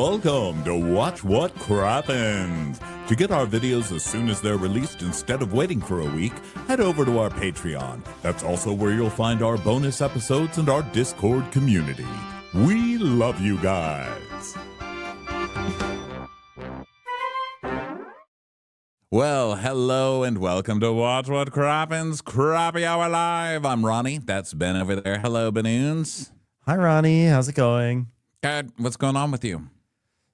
Welcome to Watch What Crappens. To get our videos as soon as they're released instead of waiting for a week, head over to our Patreon. That's also where you'll find our bonus episodes and our Discord community. We love you guys. Well, hello and welcome to Watch What Crappens, Crappy Hour Live. I'm Rhony. That's Ben over there. Hello, Banoons. Hi, Rhony. How's it going? Good. What's going on with you?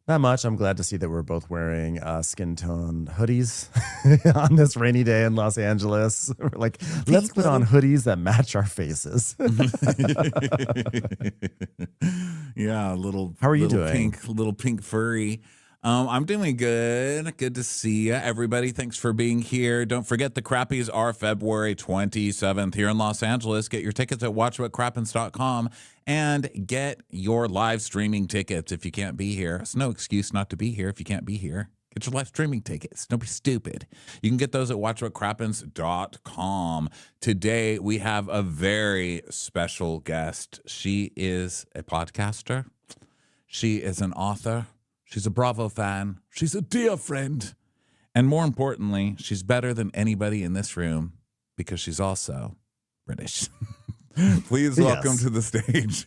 Not much. I'm glad to see that we're both wearing skin tone hoodies on this rainy day in Los Angeles. We're like, let's put on hoodies that match our faces. Yeah, little. How are you doing? Little pink furry. I'm doing good. Good to see you, everybody. Thanks for being here. Don't forget the crappies are February 27th here in Los Angeles. Get your tickets at watchwhatcrappens.com and get your live streaming tickets if you can't be here. It's no excuse not to be here if you can't be here. Get your live streaming tickets. Don't be stupid. You can get those at watchwhatcrappens.com. Today, we have a very special guest. She is a podcaster. She is an author. She's a Bravo fan. She's a dear friend. And more importantly, she's better than anybody in this room because she's also British. Please welcome to the stage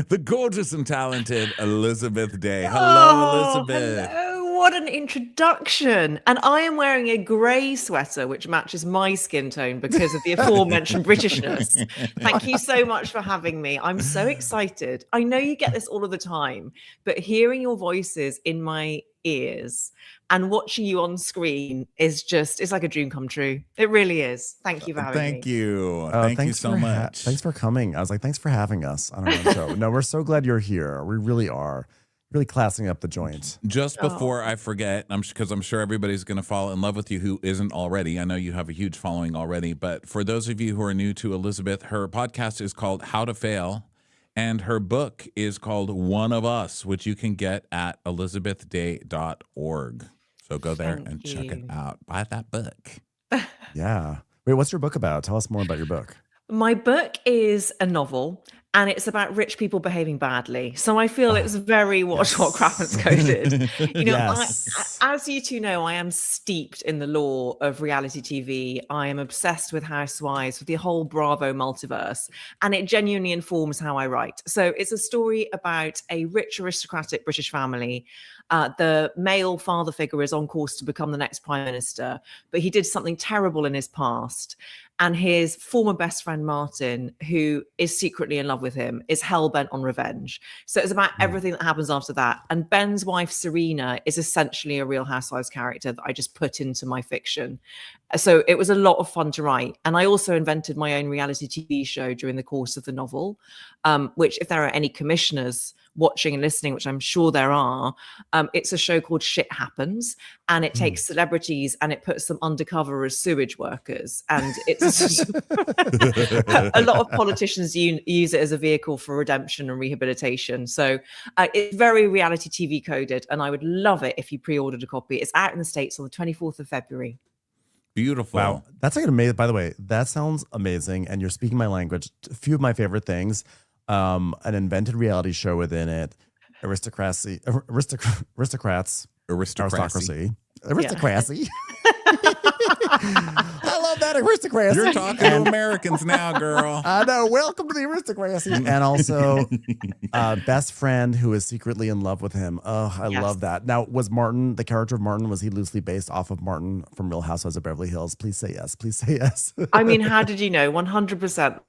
the gorgeous and talented Elizabeth Day. Hello, Elizabeth. Hello. What an introduction. And I am wearing a grey sweater, which matches my skin tone because of the aforementioned Britishness. Thank you so much for having me. I'm so excited. I know you get this all of the time, but hearing your voices in my ears and watching you on screen is just, it's like a dream come true. It really is. Thank you for having me. Thank you. Thank you so much. Thanks for coming. I was like, thanks for having us on our own show. No, we're so glad you're here. We really are. Really classing up the joint. Just before I forget, because I'm sure everybody's going to fall in love with you who isn't already. I know you have a huge following already, but for those of you who are new to Elizabeth, her podcast is called How to Fail, and her book is called One of Us, which you can get at elizabethday.org. So go there and check it out. Buy that book. Yeah. Wait, what's your book about? Tell us more about your book. My book is a novel. And it's about rich people behaving badly. So I feel it's very Watch What Crappens coded. You know, as you two know, I am steeped in the lore of reality TV. I am obsessed with Housewives, with the whole Bravo multiverse. And it genuinely informs how I write. So it's a story about a rich aristocratic British family. The male father figure is on course to become the next prime minister, but he did something terrible in his past. And his former best friend, Martin, who is secretly in love with him, is hell-bent on revenge. So it's about everything that happens after that. And Ben's wife, Serena, is essentially a Real Housewives character that I just put into my fiction. So it was a lot of fun to write. And I also invented my own reality TV show during the course of the novel, which if there are any commissioners watching and listening, which I'm sure there are, it's a show called Shit Happens, and it takes celebrities and it puts them undercover as sewage workers. And it's a lot of politicians use it as a vehicle for redemption and rehabilitation. So it's very reality TV coded, and I would love it if you pre-ordered a copy. It's out in the States on the 24th of February. Beautiful. Wow. That's like amazing. By the way, that sounds amazing. And you're speaking my language. A few of my favorite things. An invented reality show within it, aristocracy. I love that aristocracy. You're talking to Americans now, girl. I know. Welcome to the aristocracy. And also, best friend who is secretly in love with him. Oh, I love that. Now, was Martin, the character of Martin, was he loosely based off of Martin from Real Housewives of Beverly Hills? Please say yes. Please say yes. I mean, how did you know? 100%.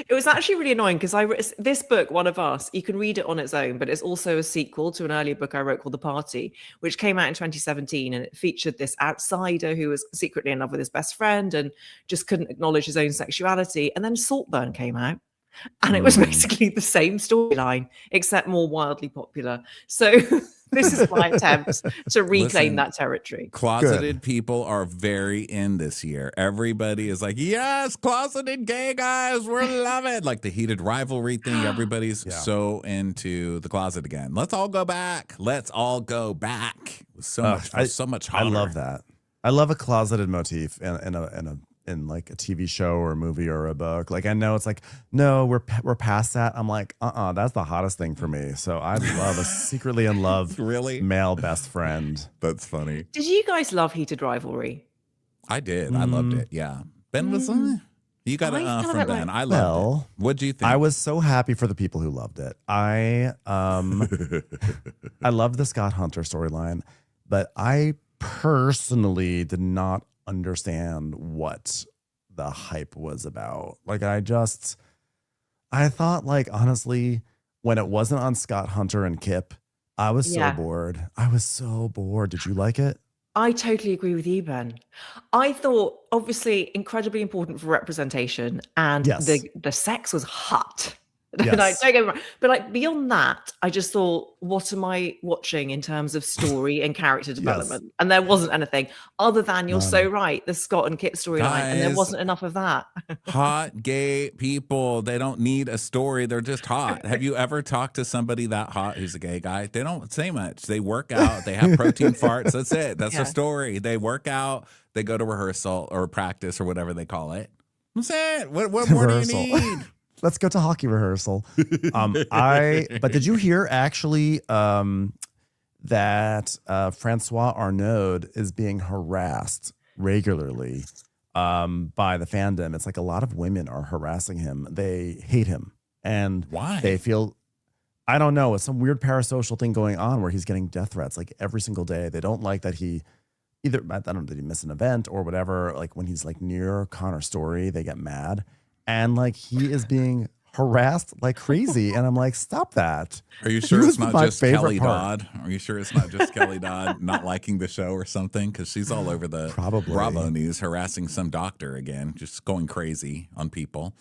It was actually really annoying because this book, One of Us, you can read it on its own, but it's also a sequel to an earlier book I wrote called The Party, which came out in 2017, and it featured this outsider who was secretly in love with his best friend and just couldn't acknowledge his own sexuality. And then Saltburn came out, and it was basically the same storyline except more wildly popular. So this is my attempt to reclaim that territory. Closeted people are very in this year. Everybody is like, yes, closeted gay guys, we're loving like the heated rivalry thing. Everybody's so into the closet again. Let's all go back. Let's all go back. So much hotter. I love that. I love a closeted motif in in like a TV show or a movie or a book. Like I know it's like, no, we're past that. I'm like, that's the hottest thing for me. So I love a secretly in love really male best friend. That's funny. Did you guys love Heated Rivalry? I did. I loved it. Yeah. Ben was you got it from Ben. I loved it. What do you think? I was so happy for the people who loved it. I loved the Scott Hunter storyline, but I personally did not understand what the hype was about. Like I thought like honestly, when it wasn't on Scott Hunter and Kip, I was so bored. I was so bored. Did you like it? I totally agree with you, Ben. I thought obviously incredibly important for representation, and the sex was hot. Like, don't get me wrong. But like beyond that, I just thought, what am I watching in terms of story and character development? And there wasn't anything other than you're so right, the Scott and Kit storyline, and there wasn't enough of that. Hot gay people, they don't need a story. They're just hot. Have you ever talked to somebody that hot who's a gay guy? They don't say much. They work out. They have protein farts. That's it. That's the story. They work out. They go to rehearsal or practice or whatever they call it. That's it. What more do you need? Let's go to hockey rehearsal. But did you hear actually that Francois Arnaud is being harassed regularly by the fandom? It's like a lot of women are harassing him. They hate him. And why? They feel, I don't know, it's some weird parasocial thing going on where he's getting death threats like every single day. They don't like that he either, I don't know, did he miss an event or whatever? Like when he's like near Connor's story, they get mad. And like he is being harassed like crazy. And I'm like, stop that. Are you sure it's not just Kelly Dodd? Are you sure it's not just Kelly Dodd not liking the show or something? Because she's all over the Bravo news harassing some doctor again, just going crazy on people.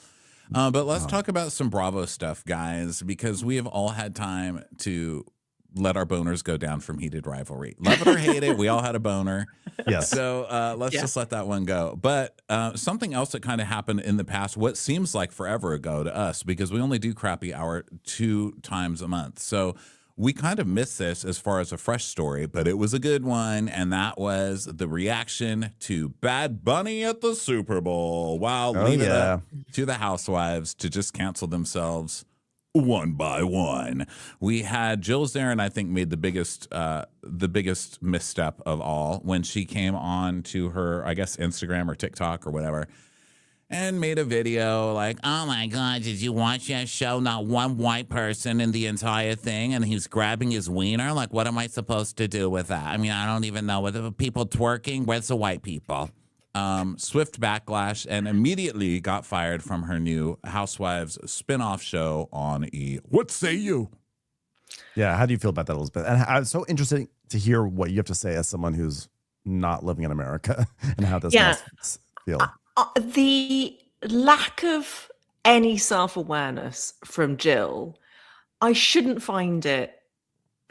But let's talk about some Bravo stuff, guys, because we have all had time to let our boners go down from Heated Rivalry. Love it or hate it, we all had a boner. Yes. So let's just let that one go. But something else that kind of happened in the past, what seems like forever ago to us, because we only do Crappy Hour 2 times a month. So we kind of missed this as far as a fresh story, but it was a good one. And that was the reaction to Bad Bunny at the Super Bowl. Wow, leave it up to the housewives to just cancel themselves one by one. We had Jill Zarin, I think, made the biggest misstep of all when she came on to her, I guess, Instagram or TikTok or whatever, and made a video like, oh my God, did you watch that show? Not one white person in the entire thing, and he's grabbing his wiener. Like, what am I supposed to do with that? I mean, I don't even know. Whether people twerking, where's the white people? Swift backlash, and immediately got fired from her new Housewives spinoff show on E! What Say You? Yeah, how do you feel about that, Elizabeth? And I'm so interested to hear what you have to say as someone who's not living in America and how this must feel. The lack of any self-awareness from Jill, I shouldn't find it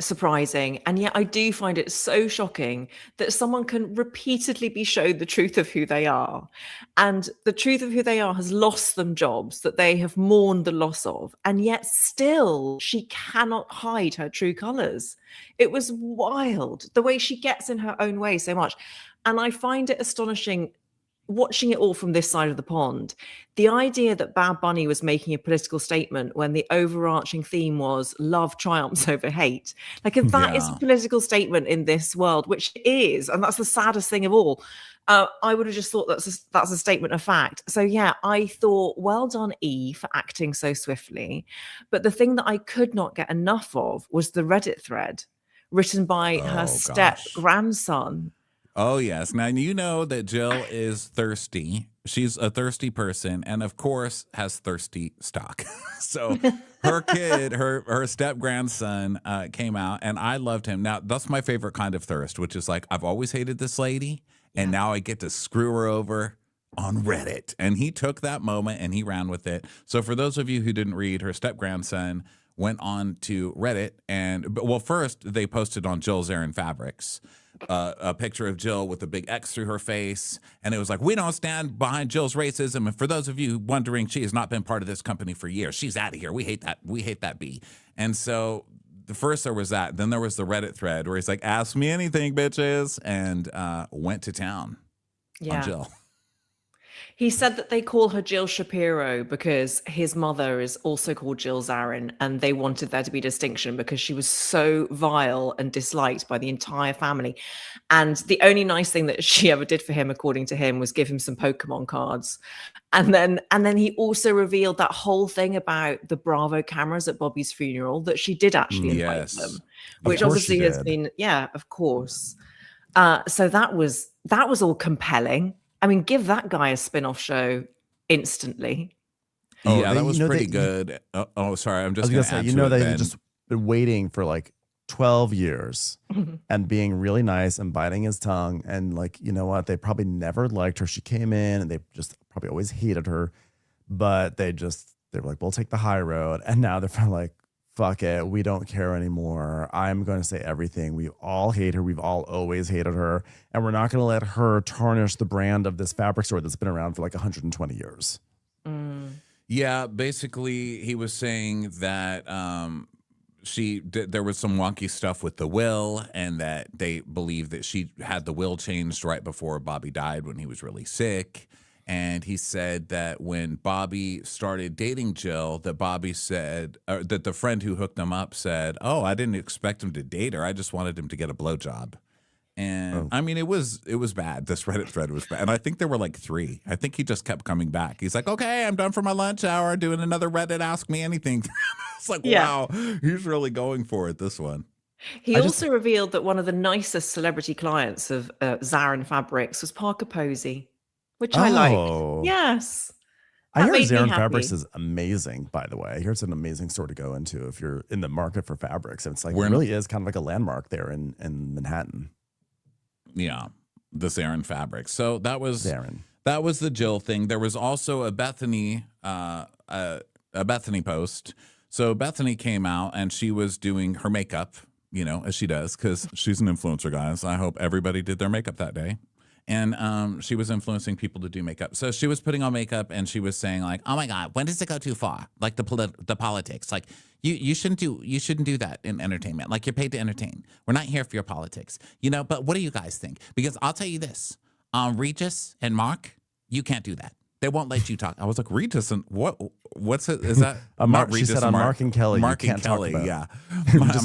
surprising, and yet I do find it so shocking that someone can repeatedly be showed the truth of who they are, and the truth of who they are has lost them jobs that they have mourned the loss of, and yet still she cannot hide her true colors. It was wild the way she gets in her own way so much, and I find it astonishing watching it all from this side of the pond. The idea that Bad Bunny was making a political statement when the overarching theme was love triumphs over hate. Like, if that is a political statement in this world, which it is, and that's the saddest thing of all, I would have just thought that's a statement of fact. So yeah, I thought, well done, E, for acting so swiftly. But the thing that I could not get enough of was the Reddit thread written by her step-grandson. Oh, yes. Now, you know that Jill is thirsty. She's a thirsty person and, of course, has thirsty stock. So her kid, her step-grandson came out, and I loved him. Now, that's my favorite kind of thirst, which is like, I've always hated this lady, and now I get to screw her over on Reddit. And he took that moment, and he ran with it. So for those of you who didn't read, her step-grandson went on to Reddit, and, well, first they posted on Jill Zarin Fabrics a picture of Jill with a big X through her face, and it was like, we don't stand behind Jill's racism, and for those of you wondering, she has not been part of this company for years. She's out of here. We hate that bee. And so first there was that, then there was the Reddit thread where he's like, ask me anything, bitches, and went to town on Jill. He said that they call her Jill Shapiro because his mother is also called Jill Zarin, and they wanted there to be distinction because she was so vile and disliked by the entire family. And the only nice thing that she ever did for him, according to him, was give him some Pokemon cards. And then he also revealed that whole thing about the Bravo cameras at Bobby's funeral, that she did actually invite them, which obviously has been, of course. So that was all compelling. I mean, give that guy a spin-off show instantly. Yeah, that was pretty good. Sorry, I'm just going to add to it. They've just been waiting for like 12 years and being really nice and biting his tongue. And like, you know what? They probably never liked her. She came in and they just probably always hated her. But they were like, we'll take the high road. And now they're like, fuck it. We don't care anymore. I'm going to say everything. We all hate her. We've all always hated her. And we're not going to let her tarnish the brand of this fabric store that's been around for like 120 years. Yeah, basically, he was saying that there was some wonky stuff with the will, and that they believe that she had the will changed right before Bobby died when he was really sick. And he said that when Bobby started dating Jill, that Bobby said, that the friend who hooked them up said, "Oh, I didn't expect him to date her. I just wanted him to get a blowjob." And I mean, it was bad. This Reddit thread was bad. And I think there were like 3. I think he just kept coming back. He's like, okay, I'm done for my lunch hour, doing another Reddit Ask Me Anything. It's like, wow, he's really going for it, this one. He also revealed that one of the nicest celebrity clients of Zarin Fabrics was Parker Posey, which I liked. Yes. I hear Zarin Fabrics is amazing, by the way. I hear it's an amazing store to go into if you're in the market for fabrics. And it's like, it really is kind of like a landmark there in Manhattan. Yeah, the Zarin Fabrics. So that was the Jill thing. There was also a Bethany post. So Bethany came out and she was doing her makeup, as she does, because she's an influencer, guys. I hope everybody did their makeup that day. And she was influencing people to do makeup. So she was putting on makeup and she was saying like, "Oh my God, when does it go too far? Like the politics. Like you shouldn't do that in entertainment. Like you're paid to entertain. We're not here for your politics. But what do you guys think? Because I'll tell you this, Regis and Mark, you can't do that. They won't let you talk." I was like, Regis and what's it? Is that Mark? She said on Mark and Kelly. Mark and Kelly, yeah.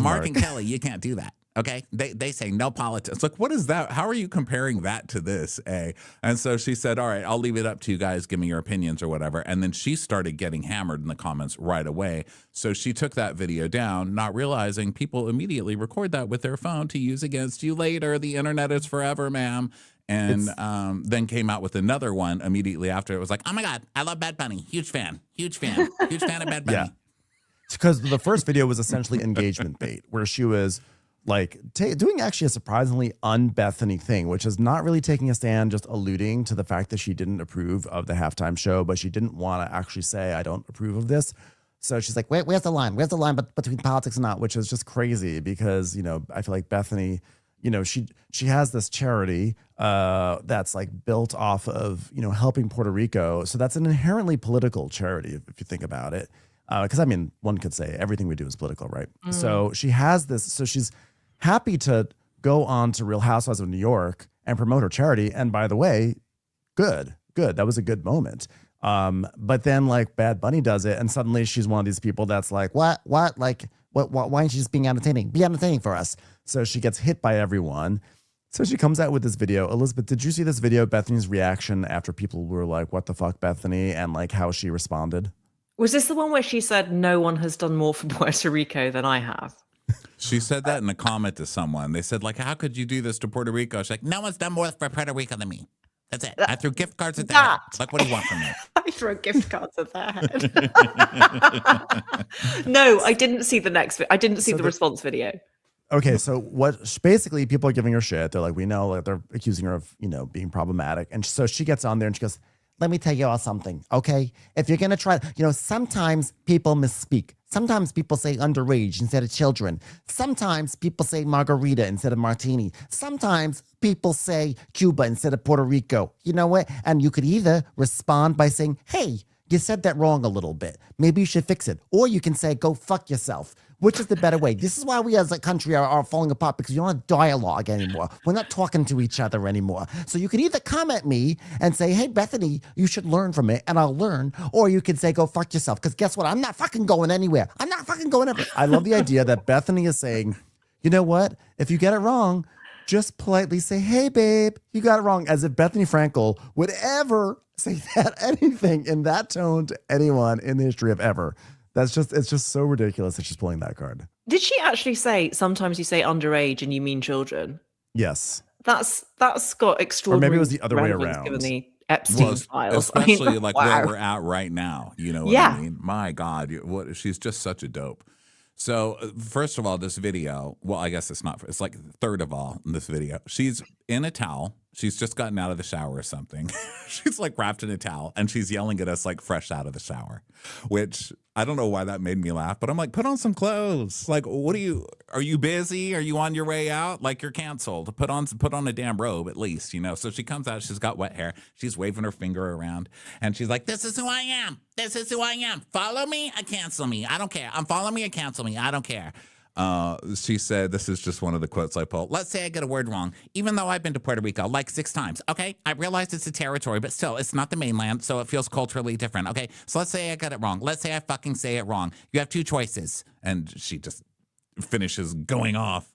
Mark and Kelly, you can't do that. Okay, they say no politics. Like, what is that? How are you comparing that to this? And so she said, "All right, I'll leave it up to you guys. Give me your opinions or whatever." And then she started getting hammered in the comments right away. So she took that video down, not realizing people immediately record that with their phone to use against you later. The internet is forever, ma'am. And then came out with another one immediately after. It was like, "Oh my God, I love Bad Bunny. Huge fan of Bad Bunny." Yeah, because the first video was essentially engagement bait, where she was like doing actually a surprisingly un-Bethany thing, which is not really taking a stand, just alluding to the fact that she didn't approve of the halftime show, but she didn't want to actually say, "I don't approve of this." So she's like, where's the line? Where's the line between politics and not? Which is just crazy because, I feel like Bethany, she has this charity that's like built off of, helping Puerto Rico. So that's an inherently political charity if you think about it. Because I mean, one could say everything we do is political, right? So she has this, so she's happy to go on to Real Housewives of New York and promote her charity. And by the way, good. That was a good moment. But then like Bad Bunny does it, and suddenly she's one of these people that's like, what? Like, why aren't you just being entertaining? Be entertaining for us. So she gets hit by everyone. So she comes out with this video. Elizabeth, did you see this video, Bethany's reaction after people were like, "What the fuck, Bethany?" and like how she responded? Was this the one where she said, "No one has done more for Puerto Rico than I have"? She said that in a comment to someone. They said, like, "How could you do this to Puerto Rico?" She's like, "No one's done more for Puerto Rico than me. That's it. I threw gift cards at their head. Like, what do you want from me?" I throw gift cards at their head. No, I didn't see the next. I didn't see the response video. Okay, so basically people are giving her shit. They're like, we know, like they're accusing her of, being problematic. And so she gets on there and she goes, "Let me tell you all something, okay? If you're going to try, sometimes people misspeak. Sometimes people say underage instead of children. Sometimes people say margarita instead of martini. Sometimes people say Cuba instead of Puerto Rico. You know what? And you could either respond by saying, 'Hey, you said that wrong a little bit. Maybe you should fix it.' Or you can say, 'Go fuck yourself.' Which is the better way? This is why we as a country are falling apart, because we don't have dialogue anymore. We're not talking to each other anymore. So you can either come at me and say, hey, Bethany, you should learn from it, and I'll learn. Or you can say, go fuck yourself, because guess what? I'm not fucking going anywhere. I'm not fucking going anywhere. I love the idea that Bethany is saying, you know what? If you get it wrong, just politely say, hey, babe, you got it wrong. As if Bethany Frankel would ever say anything in that tone to anyone in the history of ever. It's just so ridiculous that she's pulling that card. Did she actually say, sometimes you say underage and you mean children? Yes. That's got extraordinary. Or maybe it was the other way around. Given the Epstein files. Especially wow. where we're at right now. You know what I mean? My God, she's just such a dope. So first of all, this video, well, I guess it's not, it's like third of all in this video. She's in a towel. She's just gotten out of the shower or something. She's like wrapped in a towel and she's yelling at us like fresh out of the shower, which I don't know why that made me laugh, but I'm like, put on some clothes. Like, are you busy? Are you on your way out? Like, you're canceled. Put on a damn robe at least, you know? So she comes out, she's got wet hair. She's waving her finger around and she's like, this is who I am. This is who I am. Follow me or cancel me. I don't care. Follow me or cancel me. I don't care. She said, this is just one of the quotes I pulled. Let's say I get a word wrong, even though I've been to Puerto Rico like 6 times. Okay. I realize it's a territory, but still it's not the mainland. So it feels culturally different. Okay. So let's say I got it wrong. Let's say I fucking say it wrong. You have 2 choices. And she just finishes going off.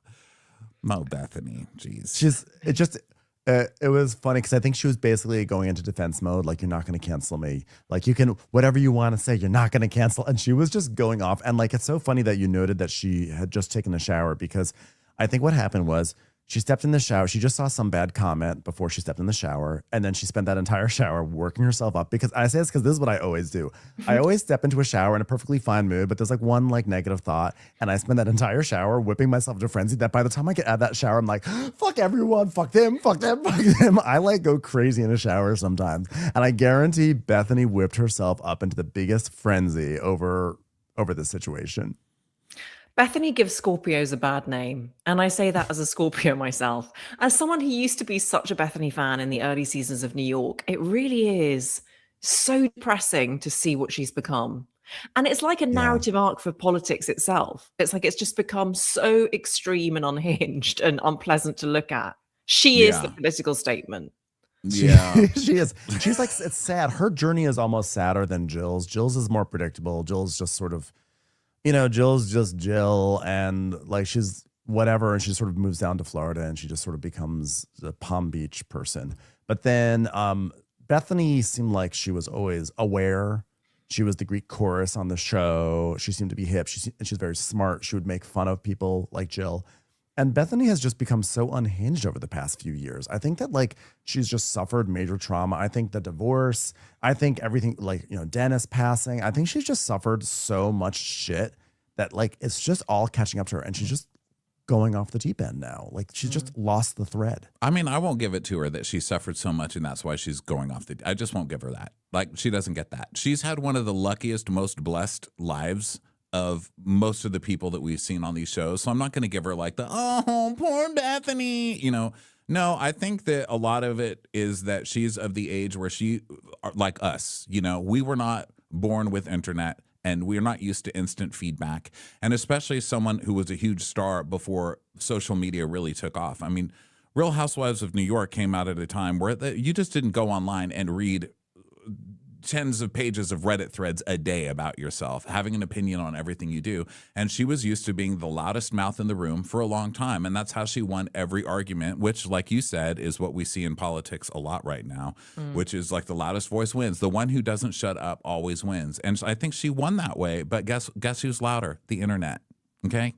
Bethany. Jeez. It was funny because I think she was basically going into defense mode. Like, you're not going to cancel me. Like, you can, whatever you want to say, you're not going to cancel. And she was just going off. And like, it's so funny that you noted that she had just taken a shower, because I think what happened was she stepped in the shower. She just saw some bad comment before she stepped in the shower. And then she spent that entire shower working herself up, because I say this because this is what I always do. I always step into a shower in a perfectly fine mood, but there's like one like negative thought. And I spend that entire shower whipping myself into a frenzy that by the time I get out of that shower, I'm like, fuck everyone, fuck them, fuck them, fuck them. I like go crazy in a shower sometimes. And I guarantee Bethany whipped herself up into the biggest frenzy over this situation. Bethany gives Scorpios a bad name, and I say that as a Scorpio myself. As someone who used to be such a Bethany fan in the early seasons of New York, it really is so depressing to see what she's become. And it's like a narrative arc for politics itself. It's like it's just become so extreme and unhinged and unpleasant to look at. She is the political statement. Yeah, she is. She's like, it's sad. Her journey is almost sadder than Jill's. Jill's is more predictable. Jill's just sort of, you know, Jill's just Jill, and like she's whatever, and she sort of moves down to Florida and she just sort of becomes a Palm Beach person. But then Bethany seemed like she was always aware. She was the Greek chorus on the show. She seemed to be hip. She's very smart. She would make fun of people like Jill. And Bethany has just become so unhinged over the past few years. I think that like she's just suffered major trauma. I think the divorce, I think everything, like, you know, Dennis passing, I think she's just suffered so much shit that like it's just all catching up to her, and she's just going off the deep end now. Like she's just lost the thread. I mean, I won't give it to her that she suffered so much and that's why she's going off I just won't give her that. Like, she doesn't get that. She's had one of the luckiest, most blessed lives of most of the people that we've seen on these shows. So I'm not going to give her like oh, poor Bethany, you know. No, I think that a lot of it is that she's of the age where she, like us, you know, we were not born with internet and we're not used to instant feedback. And especially someone who was a huge star before social media really took off. I mean, Real Housewives of New York came out at a time where you just didn't go online and read tens of pages of Reddit threads a day about yourself, having an opinion on everything you do. And she was used to being the loudest mouth in the room for a long time. And that's how she won every argument, which, like you said, is what we see in politics a lot right now, which is like the loudest voice wins. The one who doesn't shut up always wins. And I think she won that way. But guess who's louder? The internet. Okay.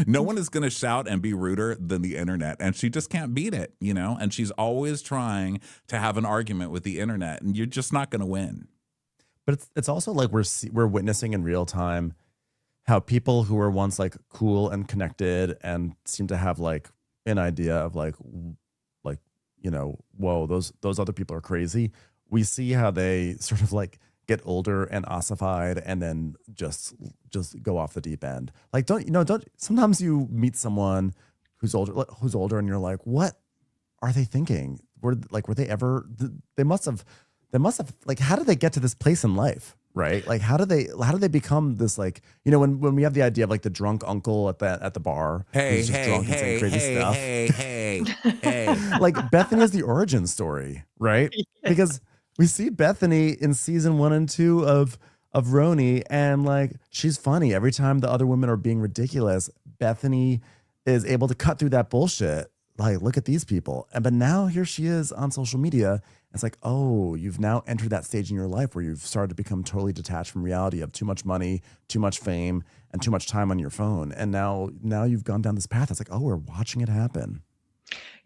No one is going to shout and be ruder than the internet. And she just can't beat it, you know, and she's always trying to have an argument with the internet, and you're just not going to win. But it's also like we're witnessing in real time how people who were once like cool and connected and seem to have like an idea of like, you know, whoa, those other people are crazy. We see how they sort of like get older and ossified and then just go off the deep end. Like, don't sometimes you meet someone who's older and you're like, what are they thinking? They must have like, how did they get to this place in life? right? Like how do they become this, like, you know, when we have the idea of like the drunk uncle at the bar who's just drunk and saying crazy stuff. Hey. Like Bethany is the origin story, right? Because we see Bethany in season 1 and 2 of Rhony, and like she's funny every time the other women are being ridiculous. Bethany is able to cut through that bullshit. Like, look at these people. But now here she is on social media. It's like, oh, you've now entered that stage in your life where you've started to become totally detached from reality of too much money, too much fame, and too much time on your phone. And now you've gone down this path. It's like, oh, we're watching it happen.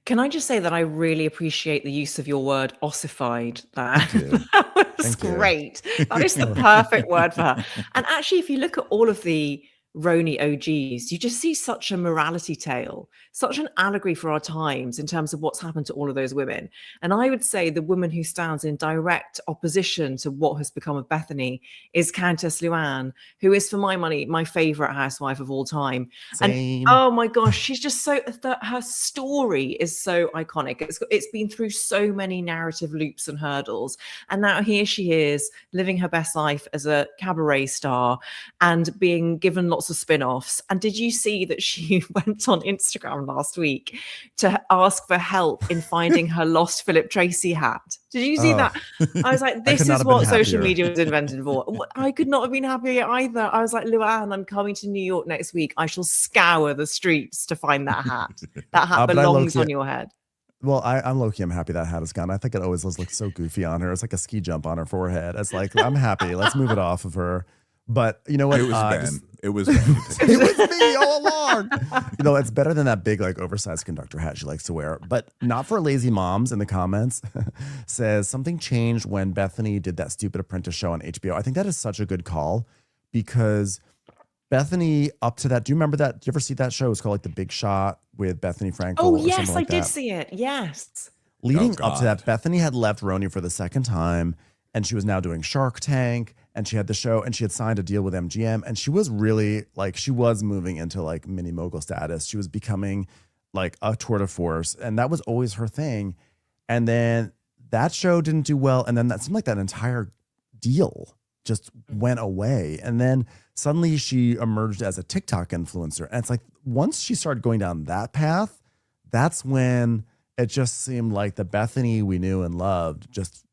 Can I just say that I really appreciate the use of your word ossified there. That was great. That is the perfect word for her. And actually, if you look at all of the Rhony OGs, you just see such a morality tale, such an allegory for our times in terms of what's happened to all of those women. And I would say the woman who stands in direct opposition to what has become of Bethany is Countess Luann, who is, for my money, my favorite housewife of all time. Same. And oh my gosh, she's just so, her story is so iconic. It's been through so many narrative loops and hurdles. And now here she is living her best life as a cabaret star and being given lots of spin-offs. And did you see that she went on Instagram last week to ask for help in finding her lost Philip Tracy hat? Did you see that? I was like, this is what social media was invented for. I could not have been happier either. I was like, Luann, I'm coming to New York next week. I shall scour the streets to find that hat. That hat belongs on your head. Well, I'm low-key, I'm happy that hat is gone. I think it always looks so goofy on her. It's like a ski jump on her forehead. It's like, I'm happy. Let's move it off of her. But you know what? It was Ben. It was Ben. It was me all along. You know, it's better than that big, like, oversized conductor hat she likes to wear. But Not For Lazy Moms in the comments says something changed when Bethany did that stupid Apprentice show on HBO. I think that is such a good call because Bethany, up to that, do you remember that? Do you ever see that show? It was called like The Big Shot with Bethany Frankel. Oh, yes, I did see it. Yes. Leading up to that, Bethany had left Rhony for the second time, and she was now doing Shark Tank. And she had the show, and she had signed a deal with MGM, and she was really like, she was moving into like mini mogul status. She was becoming like a tour de force, and that was always her thing. And then that show didn't do well, and then that seemed like that entire deal just went away. And then suddenly she emerged as a TikTok influencer, and it's like once she started going down that path, that's when it just seemed like the Bethany we knew and loved just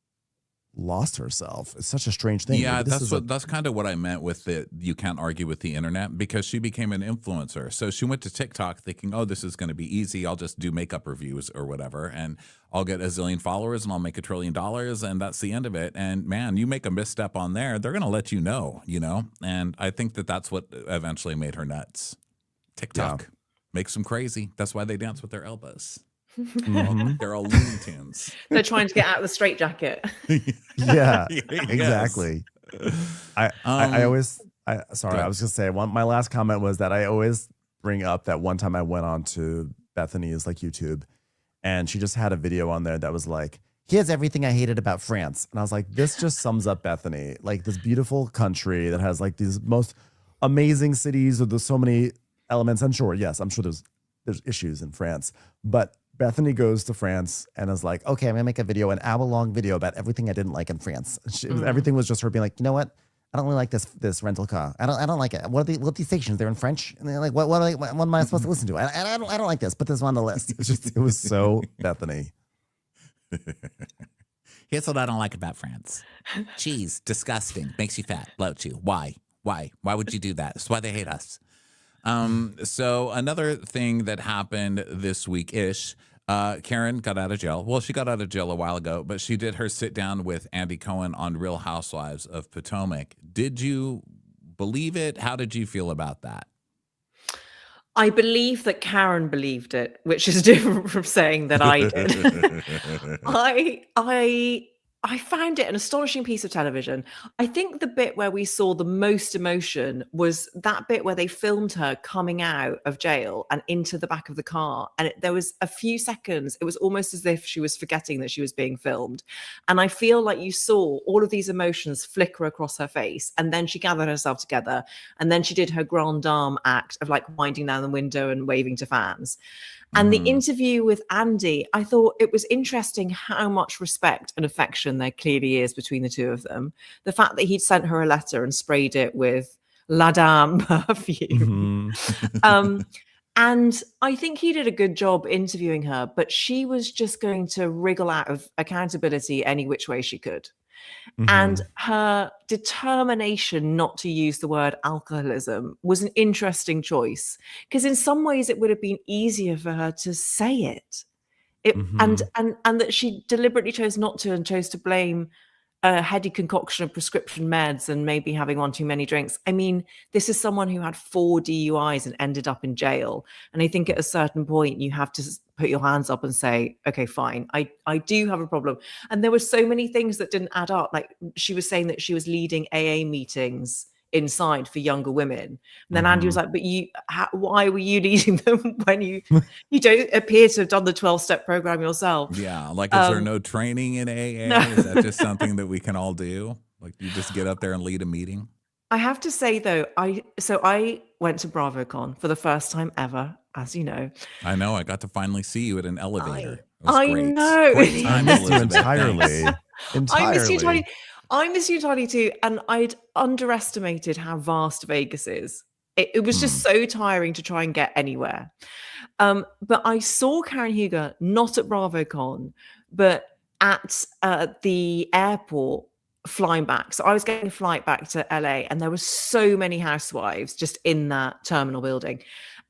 lost herself. It's such a strange thing. Yeah, that's kind of what I meant with the you can't argue with the internet, because she became an influencer. So she went to TikTok thinking, oh, this is going to be easy. I'll just do makeup reviews or whatever, and I'll get a zillion followers and I'll make $1 trillion, and that's the end of it. And man, you make a misstep on there, they're going to let you know. And I think that's what eventually made her nuts. TikTok makes them crazy. That's why they dance with their elbows. They're all Looney Tunes. They're trying to get out of the straitjacket. Yeah, exactly. I was gonna say my last comment was that I always bring up that one time I went on to Bethany's like YouTube, and she just had a video on there that was like, here's everything I hated about France. And I was like, this just sums up Bethany, like this beautiful country that has like these most amazing cities with so many elements. And sure, yes, I'm sure there's issues in France, but Bethany goes to France and is like, okay, I'm gonna make a video, an hour-long video about everything I didn't like in France. Everything was just her being like, you know what? I don't really like this rental car. I don't like it. What are these stations? They're in French, and they're like, what am I supposed to listen to? I don't like this. Put this on the list. It was so Bethany. Here's what I don't like about France. Cheese, disgusting, makes you fat, bloats you. Why would you do that? That's why they hate us. So another thing that happened this week-ish, Karen got out of jail. Well, she got out of jail a while ago, but she did her sit down with Andy Cohen on Real Housewives of Potomac. Did you believe it? How did you feel about that? I believe that Karen believed it, which is different from saying that I did. I found it an astonishing piece of television. I think the bit where we saw the most emotion was that bit where they filmed her coming out of jail and into the back of the car. And there was a few seconds, it was almost as if she was forgetting that she was being filmed. And I feel like you saw all of these emotions flicker across her face. And then she gathered herself together. And then she did her grand dame act of like winding down the window and waving to fans. And the interview with Andy, I thought it was interesting how much respect and affection there clearly is between the two of them. The fact that he'd sent her a letter and sprayed it with La Dame perfume. And I think he did a good job interviewing her, but she was just going to wriggle out of accountability any which way she could. And her determination not to use the word alcoholism was an interesting choice, because in some ways it would have been easier for her to say it. And that she deliberately chose not to, and chose to blame a heady concoction of prescription meds and maybe having one too many drinks. I mean, this is someone who had 4 DUIs and ended up in jail. And I think at a certain point you have to put your hands up and say, okay, fine, I do have a problem. And there were so many things that didn't add up. Like, she was saying that she was leading AA meetings inside for younger women. And then Andy was like, but why were you leading them when you don't appear to have done the 12-step program yourself? Yeah. Like, is there no training in AA? No. Is that just something that we can all do? Like, you just get up there and lead a meeting? I have to say, though, I went to BravoCon for the first time ever, as you know. I know. I got to finally see you at an elevator. It was I great. know. Great time, I missed you entirely. I miss you entirely. I miss you entirely too. And I'd underestimated how vast Vegas is. It was just so tiring to try and get anywhere. But I saw Karen Huger not at BravoCon, but at the airport flying back. So I was getting a flight back to LA, and there were so many housewives just in that terminal building.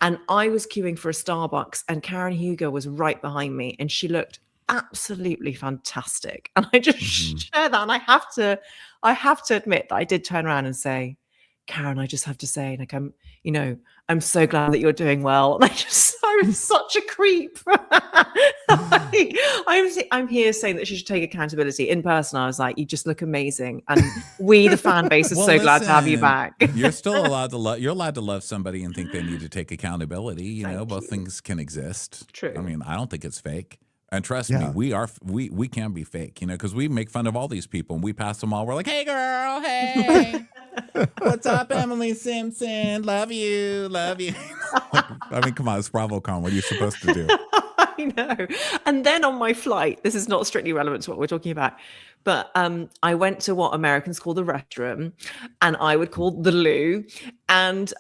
And I was queuing for a Starbucks, and Karen Huger was right behind me, and she looked absolutely fantastic. And I just share that. And I have to admit that I did turn around and say, Karen, I just have to say, like, I'm so glad that you're doing well. And I was such a creep. I'm here saying that she should take accountability. In person, I was like, you just look amazing. And we, the fan base, are so glad to have you back. You're still allowed to love. You're allowed to love somebody and think they need to take accountability. You know, both things can exist. True. I mean, I don't think it's fake. And trust me, we can be fake, you know, because we make fun of all these people and we pass them all. We're like, hey, girl, hey, what's up, Emily Simpson? Love you, love you. I mean, come on, it's BravoCon. What are you supposed to do? I know. And then on my flight, this is not strictly relevant to what we're talking about, but I went to what Americans call the restroom, and I would call the loo. And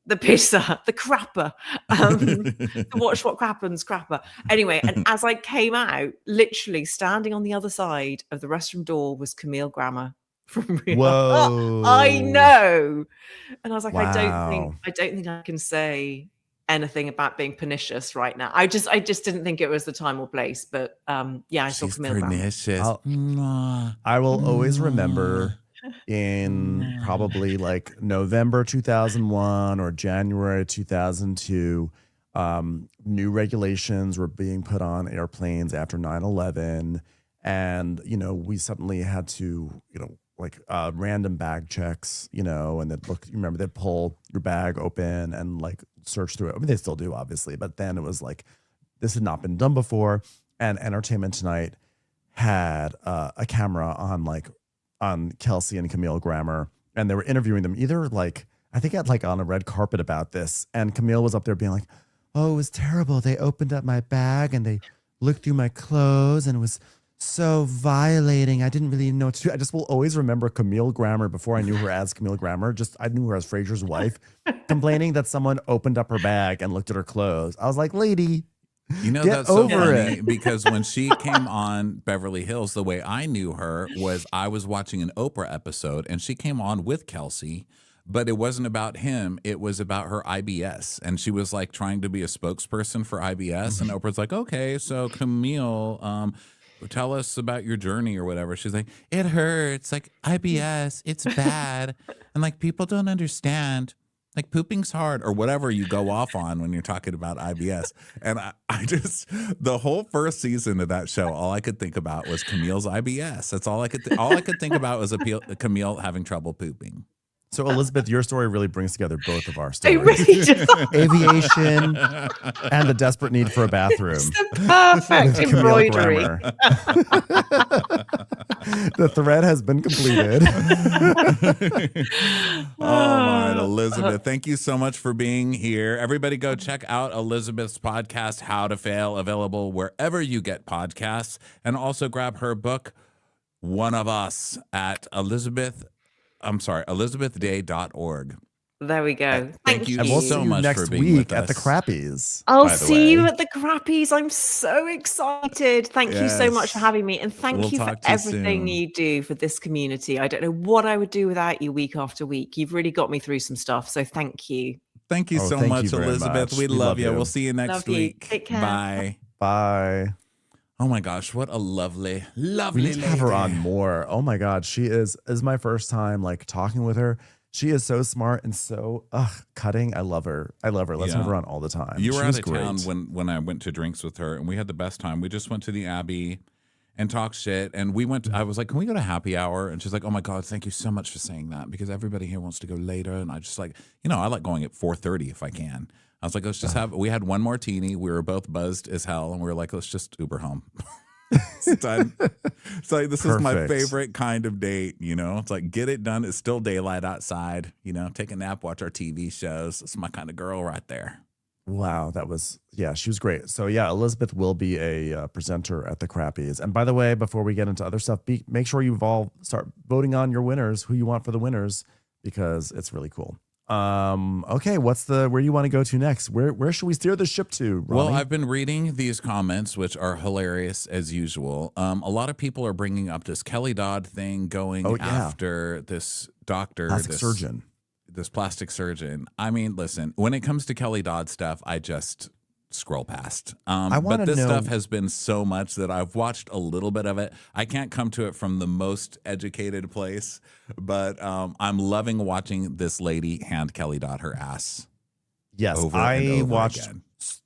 the pisser, the crapper, the watch what happens crapper. Anyway, and as I came out, literally standing on the other side of the restroom door was Camille Grammer from Real. Whoa! I know, and I was like, wow. I don't think I can say anything about being pernicious right now. I just didn't think it was the time or place. But I saw Camille Grammer. I will always remember. In probably like November 2001 or January 2002, new regulations were being put on airplanes after 9/11, and we suddenly had to random bag checks, and they'd pull your bag open and like search through it. I mean, they still do, obviously, but then it was like this had not been done before, and Entertainment Tonight had a camera on Kelsey and Camille Grammer, and they were interviewing them either I think on a red carpet about this, and Camille was up there being like, oh, it was terrible. They opened up my bag and they looked through my clothes and it was so violating. I didn't really know what to do. I just will always remember Camille Grammer, before I knew her as Camille Grammer, I knew her as Frasier's wife, complaining that someone opened up her bag and looked at her clothes. I was like, lady, that's so funny because when she came on Beverly Hills, the way I knew her was I was watching an Oprah episode and she came on with Kelsey, but it wasn't about him. It was about her IBS. And she was like trying to be a spokesperson for IBS. And Oprah's like, okay, so Camille, tell us about your journey or whatever. She's like, it hurts. Like IBS, it's bad. And like people don't understand. Like pooping's hard or whatever you go off on when you're talking about IBS. And I just, the whole first season of that show, all I could think about was Camille's IBS. That's all I could think about was Camille having trouble pooping. So, Elizabeth, your story really brings together both of our It stories. really does. Aviation and the desperate need for a bathroom. It's the perfect With Camille embroidery. Grammer. The thread has been completed. Oh my, Elizabeth, thank you so much for being here. Everybody go check out Elizabeth's podcast, How to Fail, available wherever you get podcasts. And also grab her book, One of Us, at elizabethday.org. There we go. Thank you And we'll so see you much next for being week with at the us. Crappies. I'll by the see you way. at the Crappies. I'm so excited. Thank you so much for having me. And thank We'll you for talk to you everything soon. you do for this community. I don't know what I would do without you week after week. You've really got me through some stuff. So thank you. Thank you so thank much, you very Elizabeth. much. We We love love you. you. We'll see you next Love you. week. Take care. Bye. Bye. Oh my gosh, what a lovely We need to have her on more. Oh my God, she is my first time like talking with her. She is so smart and so cutting. I love her. Let's have her on all the time. You were She out was of great. town when I went to drinks with her, and we had the best time. We just went to the Abbey and talked shit, and we went. I was like, "Can we go to happy hour?" And she's like, "Oh my God, thank you so much for saying that, because everybody here wants to go later." And I just like, I like going at 4:30 if I can. I was like, let's just have. We had one martini. We were both buzzed as hell, and we were like, let's just Uber home. It's done. It's like, this is my Perfect. favorite kind of date, It's like, get it done. It's still daylight outside, take a nap, watch our TV shows. It's my kind of girl right there. Wow, she was great. So yeah, Elizabeth will be a presenter at the Crappies. And by the way, before we get into other stuff, make sure you all start voting on your winners, who you want for the winners, because it's really cool. Okay, where do you want to go to next? Where should we steer the ship to, Rhony? Well, I've been reading these comments, which are hilarious as usual. A lot of people are bringing up this Kelly Dodd thing going after this doctor, this plastic surgeon. I mean, listen, when it comes to Kelly Dodd stuff, I just scroll past. But this stuff has been so much that I've watched a little bit of it. I can't come to it from the most educated place, but I'm loving watching this lady hand Kelly Dodd her ass. Yes, I watched. Again.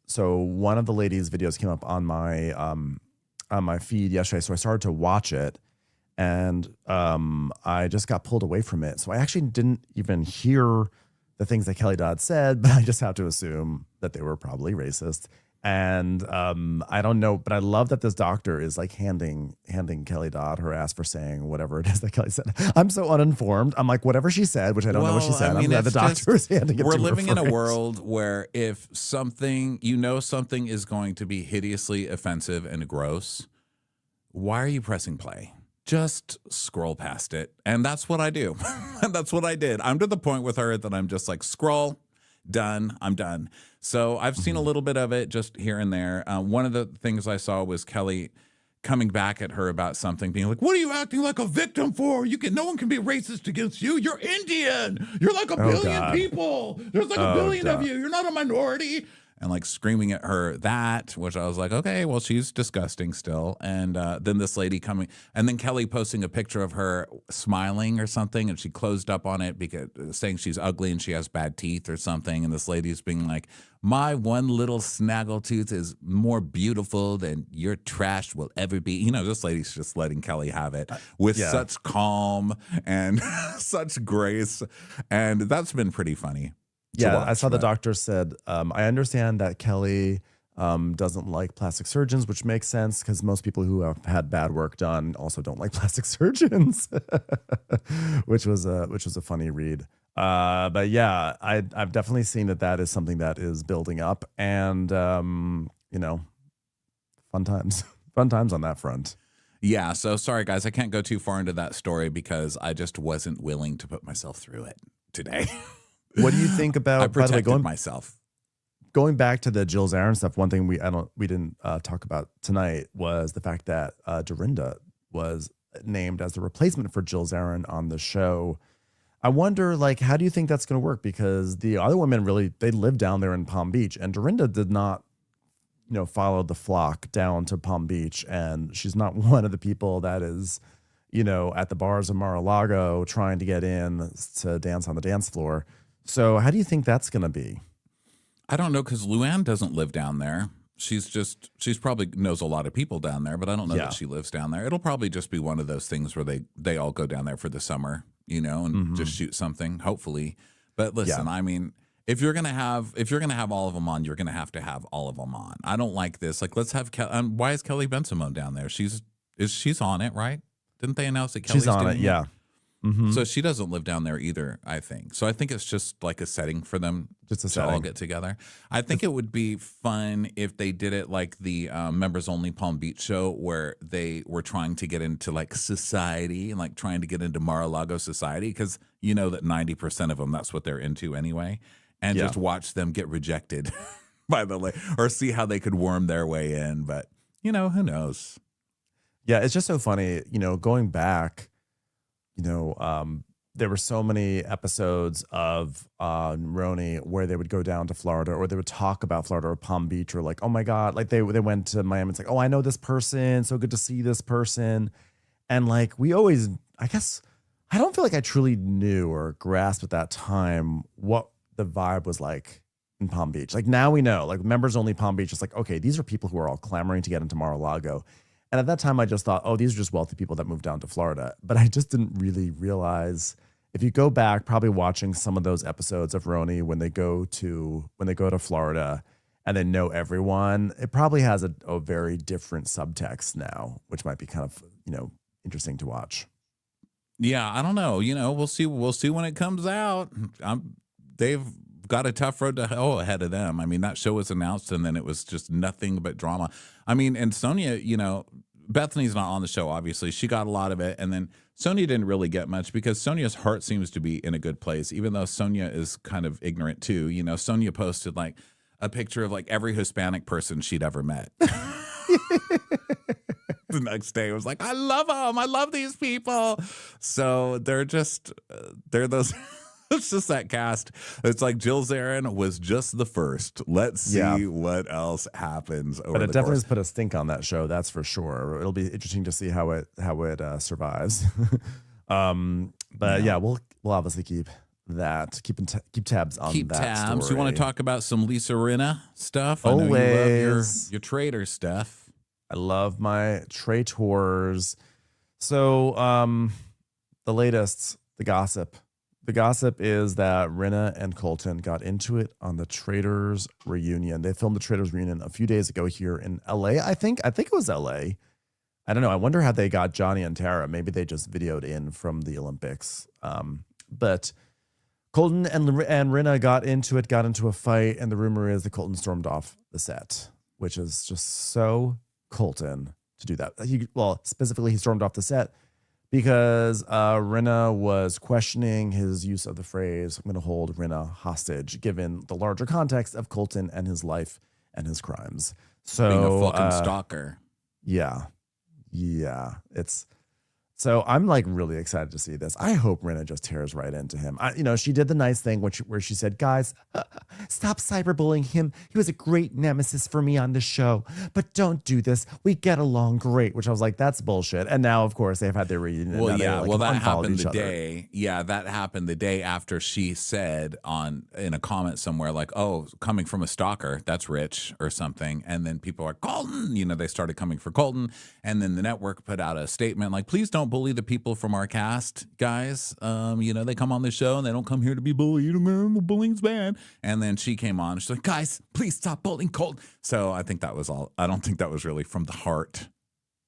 So one of the ladies' videos came up on my feed yesterday, so I started to watch it, and I just got pulled away from it. So I actually didn't even hear the things that Kelly Dodd said, but I just have to assume that they were probably racist. And I don't know, but I love that this doctor is like handing Kelly Dodd her ass for saying whatever it is that Kelly said. I'm so uninformed. I'm like, whatever she said, which I don't know what she said. I'm glad the doctor is handing it to her. We're living in a first. world where if something is going to be hideously offensive and gross, why are you pressing play? Just scroll past it. And that's what I do. And that's what I did. I'm to the point with her that I'm just like, scroll, done, I'm done. So I've seen a little bit of it just here and there. One of the things I saw was Kelly coming back at her about something, being like, what are you acting like a victim for? No one can be racist against you. You're Indian. You're like a billion people. There's like a billion of you. You're not a minority. And like screaming at her that, which I was like, okay, well, she's disgusting still. And then this lady coming, and then Kelly posting a picture of her smiling or something, and she closed up on it because saying she's ugly and she has bad teeth or something. And this lady's being like, my one little snaggletooth is more beautiful than your trash will ever be. This lady's just letting Kelly have it with such calm and such grace. And that's been pretty funny. Yeah, I saw the doctor said, I understand that Kelly doesn't like plastic surgeons, which makes sense because most people who have had bad work done also don't like plastic surgeons, which was a funny read. But yeah, I've definitely seen that is something that is building up, and fun times on that front. Yeah, so sorry guys, I can't go too far into that story because I just wasn't willing to put myself through it today. What do you think about? I protected by the way, myself. Going back to the Jill Zarin stuff, one thing we didn't talk about tonight was the fact that Dorinda was named as the replacement for Jill Zarin on the show. I wonder, how do you think that's going to work? Because the other women they live down there in Palm Beach, and Dorinda did not, follow the flock down to Palm Beach, and she's not one of the people that is, at the bars of Mar-a-Lago trying to get in to dance on the dance floor. So how do you think that's going to be? I don't know, because Luann doesn't live down there. She's probably knows a lot of people down there, but I don't know that she lives down there. It'll probably just be one of those things where they all go down there for the summer, and just shoot something, hopefully. But listen, I mean, if you're gonna have all of them on, you're gonna have to have all of them on. I don't like this. Like, let's have why is Kelly Ben-Simone down there? She's on it, right? Didn't they announce that Kelly's she's on doing it? Yeah. Mm-hmm. So she doesn't live down there either, I think. So I think it's just like a setting for them to all get together. I think it would be fun if they did it like the Members Only Palm Beach show, where they were trying to get into like society and like trying to get into Mar-a-Lago society, because you know that 90% of them, that's what they're into anyway. And just watch them get rejected by or see how they could worm their way in. But, who knows? Yeah, it's just so funny, going back. There were so many episodes of Rhony where they would go down to Florida, or they would talk about Florida or Palm Beach, or like, oh my God, like they went to Miami. It's like, oh, I know this person. So good to see this person. And like, we always, I guess, I don't feel like I truly knew or grasped at that time what the vibe was like in Palm Beach. Like now we know, like Members Only Palm Beach. It's like, okay, these are people who are all clamoring to get into Mar-a-Lago. And at that time, I just thought, oh, these are just wealthy people that moved down to Florida. But I just didn't really realize, if you go back, probably watching some of those episodes of Rhony when they go to Florida and they know everyone, it probably has a very different subtext now, which might be kind of, interesting to watch. Yeah, I don't know. We'll see. We'll see when it comes out. They've got a tough road to hoe ahead of them. I mean, that show was announced and then it was just nothing but drama. I mean, and Sonia, Bethany's not on the show, obviously. She got a lot of it. And then Sonia didn't really get much, because Sonia's heart seems to be in a good place, even though Sonia is kind of ignorant too. Sonia posted like a picture of like every Hispanic person she'd ever met. The next day it was like, I love them. I love these people. So they're those... It's just that cast. It's like Jill Zarin was just the first. Let's see what else happens over the course. But it definitely has put a stink on that show, that's for sure. It'll be interesting to see how it survives. We'll obviously keep tabs on that story. You want to talk about some Lisa Rinna stuff? Always. I know you love your traitor stuff. I love my traitors. So the latest, the gossip. The gossip is that Rinna and Colton got into it on the Traitors reunion. They filmed the Traitors reunion a few days ago here in LA. I think it was LA. I don't know. I wonder how they got Johnny and Tara. Maybe they just videoed in from the Olympics. But Colton and Rinna got into a fight, and the rumor is that Colton stormed off the set, which is just so Colton to do that. Specifically, he stormed off the set because Rinna was questioning his use of the phrase, I'm going to hold Rinna hostage, given the larger context of Colton and his life and his crimes. So being a fucking stalker. Yeah. So I'm like really excited to see this. I hope Rinna just tears right into him. She did the nice thing where she said, guys, stop cyberbullying him. He was a great nemesis for me on the show, but don't do this. We get along great, which I was like, that's bullshit. And now, of course, they've had their reunion. Well, that happened the day. Yeah, that happened the day after she said in a comment somewhere like, oh, coming from a stalker, that's rich or something. And then people are Colton, they started coming for Colton. And then the network put out a statement like, please don't bully the people from our cast, guys. They come on the show and they don't come here to be bullied. Bullying's bad. And then she came on. She's like, guys, please stop bullying Colton. So I think that was all. I don't think that was really from the heart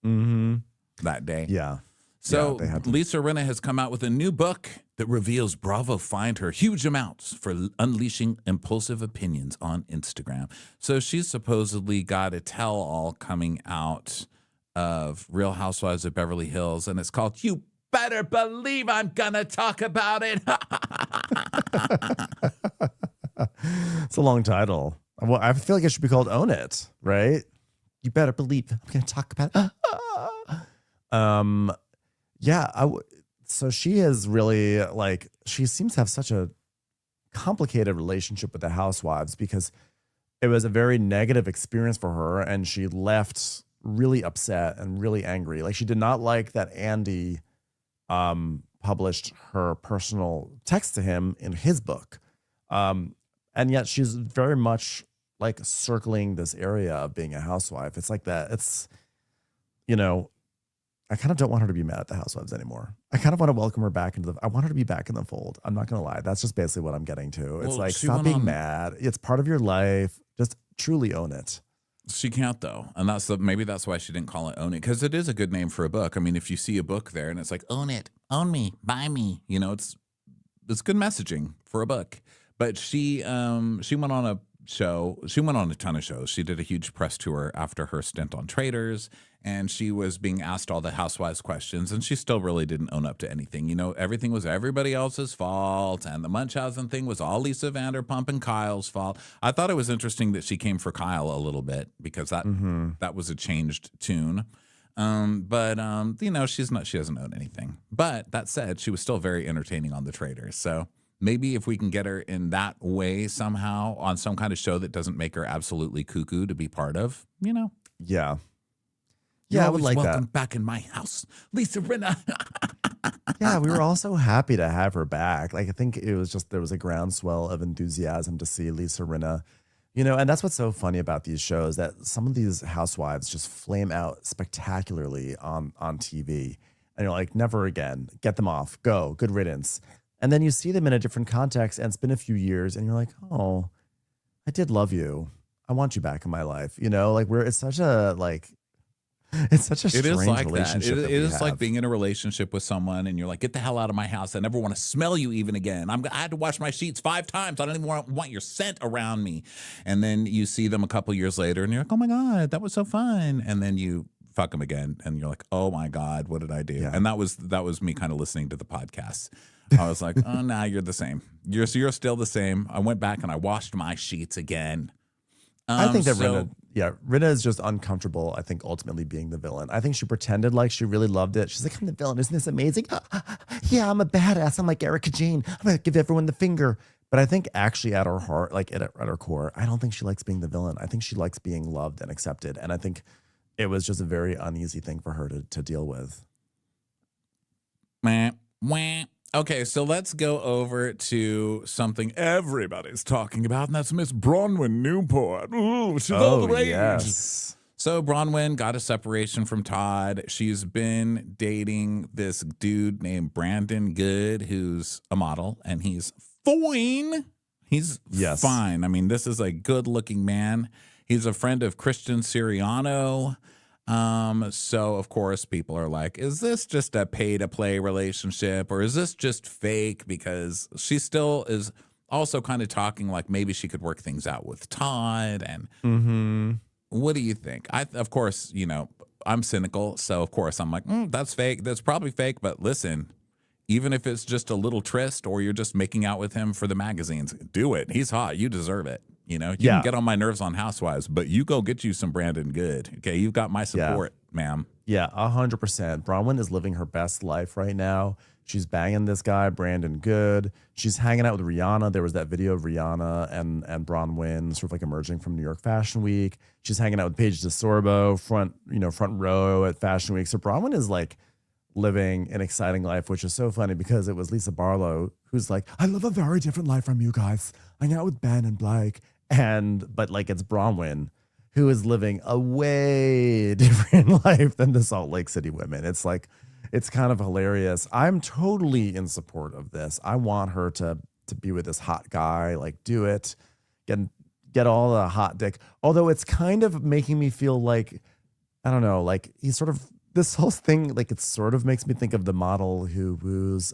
that day. Yeah. So Lisa Rinna has come out with a new book that reveals Bravo fined her huge amounts for unleashing impulsive opinions on Instagram. So she's supposedly got a tell-all coming out of Real Housewives of Beverly Hills, and it's called You Better Believe I'm Gonna Talk About It. It's a long title. Well, I feel like it should be called Own It, right? You better believe I'm gonna talk about it. So she is really she seems to have such a complicated relationship with the housewives, because it was a very negative experience for her, and she left really upset and really angry. Like, she did not like that Andy published her personal text to him in his book. And yet she's very much circling this area of being a housewife. It's like that. It's, I kind of don't want her to be mad at the Housewives anymore. I kind of want to welcome her back I want her to be back in the fold. I'm not going to lie. That's just basically what I'm getting to. It's like, stop being mad. It's part of your life. Just truly own it. She can't though. And maybe that's why she didn't call it Own It. Because it is a good name for a book. I mean, if you see a book there and it's like, own it, own me, buy me, it's good messaging for a book. But she went on a show. She went on a ton of shows. She did a huge press tour after her stint on Traitors, and she was being asked all the Housewives questions, and she still really didn't own up to anything. Everything was everybody else's fault, and the Munchausen thing was all Lisa Vanderpump and Kyle's fault. I thought it was interesting that she came for Kyle a little bit because that was a changed tune. But she doesn't own anything. But that said, she was still very entertaining on the Traitors. So maybe if we can get her in that way somehow on some kind of show that doesn't make her absolutely cuckoo to be part of, Yeah. Yeah, I would like welcome that. back in my house, Lisa Rinna. Yeah, we were all so happy to have her back. Like, I think it was just, there was a groundswell of enthusiasm to see Lisa Rinna, and that's what's so funny about these shows, that some of these housewives just flame out spectacularly on TV. And you're like, never again, get them off, go, good riddance. And then you see them in a different context and it's been a few years and you're like, oh, I did love you. I want you back in my life. It's such a strange relationship. It is like being in a relationship with someone and you're like, get the hell out of my house. I never want to smell you even again. I had to wash my sheets 5 times. I don't even want your scent around me. And then you see them a couple years later and you're like, oh my God, that was so fun. And then you fuck them again. And you're like, oh my God, what did I do? Yeah. And that was me kind of listening to the podcast. I was like, oh, nah, you're the same. You're still the same. I went back and I washed my sheets again. I think that Rinna is just uncomfortable, I think, ultimately being the villain. I think she pretended like she really loved it. She's like, I'm the villain. Isn't this amazing? Yeah, I'm a badass. I'm like Erica Jane. I'm going to give everyone the finger. But I think actually at her heart, like at her core, I don't think she likes being the villain. I think she likes being loved and accepted. And I think it was just a very uneasy thing for her to deal with. Okay, so let's go over to something everybody's talking about, and that's Miss Bronwyn Newport. Ooh, she's all the rage. Yes. So Bronwyn got a separation from Todd. She's been dating this dude named Brandon Good, who's a model, and he's fine. He's fine. I mean, this is a good-looking man. He's a friend of Christian Siriano. So of course people are like, is this just a pay to play relationship or is this just fake? Because she still is also kind of talking like maybe she could work things out with Todd. And what do you think? Of course, I'm cynical. So of course I'm like, that's fake. That's probably fake. But listen, even if it's just a little tryst or you're just making out with him for the magazines, do it. He's hot. You deserve it. You can get on my nerves on Housewives, but you go get you some Brandon Good. Okay, you've got my support, ma'am. Yeah, 100%. Bronwyn is living her best life right now. She's banging this guy, Brandon Good. She's hanging out with Rihanna. There was that video of Rihanna and Bronwyn sort of like emerging from New York Fashion Week. She's hanging out with Paige DeSorbo, front row at Fashion Week. So Bronwyn is like living an exciting life, which is so funny because it was Lisa Barlow who's like, I live a very different life from you guys. I hang out with Ben and Blake. But like it's Bronwyn who is living a way different life than the Salt Lake City women. It's like, it's kind of hilarious. I'm totally in support of this. I want her to be with this hot guy, like do it, get all the hot dick. Although it's kind of making me feel like, I don't know, like he's sort of, this whole thing, like it sort of makes me think of the model who woos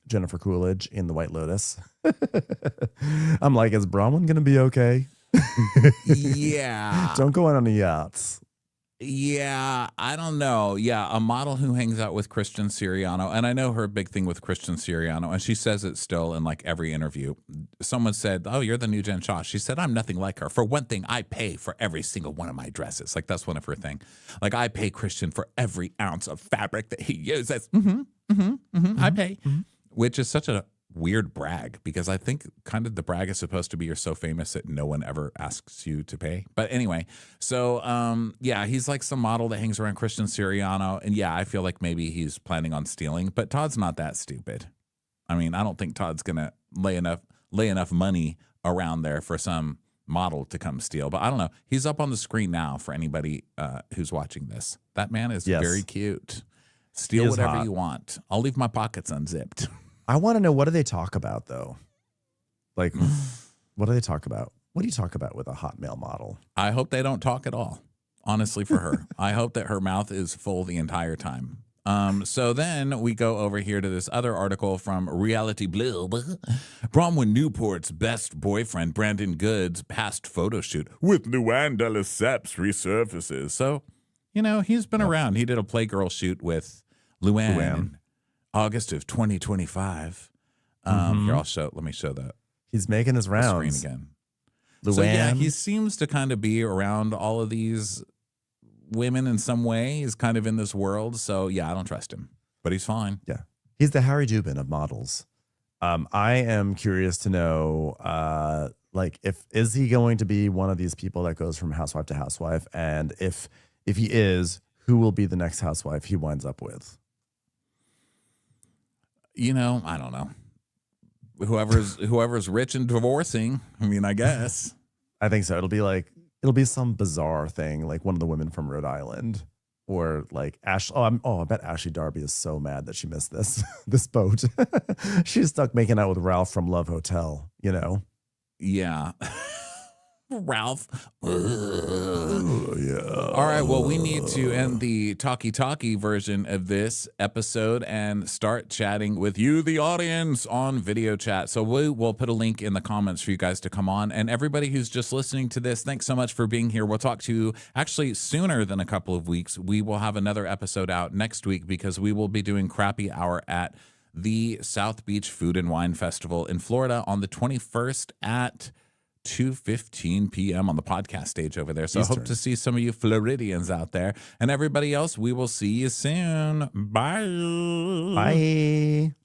Jennifer Coolidge in The White Lotus. I'm like, is Bronwyn going to be okay? Yeah. Don't go on any yachts. Yeah, I don't know. Yeah, a model who hangs out with Christian Siriano. And I know her big thing with Christian Siriano, and she says it still in like every interview. Someone said, oh, you're the new Jen Shaw. She said, I'm nothing like her. For one thing, I pay for every single one of my dresses. Like that's one of her things. Like I pay Christian for every ounce of fabric that he uses. I pay. Which is such a weird brag because I think kind of the brag is supposed to be you're so famous that no one ever asks you to pay. But anyway, so yeah, he's like some model that hangs around Christian Siriano. And yeah, I feel like maybe he's planning on stealing, but Todd's not that stupid. I mean, I don't think Todd's gonna lay enough money around there for some model to come steal. But I don't know. He's up on the screen now for anybody who's watching this. That man is very cute. Steal He is whatever hot. you want. I'll leave my pockets unzipped. I want to know, what do they talk about though? Like, what do they talk about? What do you talk about with a hot male model? I hope they don't talk at all, honestly, for her. I hope that her mouth is full the entire time. So then we go over here to this other article from Reality Blue. Bronwyn Newport's best boyfriend, Brandon Good's past photo shoot with Luann de Lesseps resurfaces. So, you know, he's been around. He did a Playgirl shoot with Luann in August of 2025. Here, let me show that. He's making his rounds. Screen again. Luann. So yeah, he seems to kind of be around all of these women in some way. He's kind of in this world. So yeah, I don't trust him, but he's fine. Yeah. He's the Harry Dubin of models. I am curious to know, like, is he going to be one of these people that goes from housewife to housewife? And if he is, who will be the next housewife he winds up with? You know, I don't know. Whoever's rich and divorcing. I mean, I guess. I think so. It'll be some bizarre thing, like one of the women from Rhode Island, or like Ash. I bet Ashley Darby is so mad that she missed this boat. She's stuck making out with Ralph from Love Hotel. You know. Yeah. Ralph. Yeah. All right. Well, we need to end the talkie version of this episode and start chatting with you, the audience, on video chat. So we'll put a link in the comments for you guys to come on. And everybody who's just listening to this, thanks so much for being here. We'll talk to you actually sooner than a couple of weeks. We will have another episode out next week because we will be doing Crappy Hour at the South Beach Food and Wine Festival in Florida on the 21st at 2:15 p.m. on the podcast stage over there. So I hope to see some of you Floridians out there. And everybody else, we will see you soon. Bye. Bye.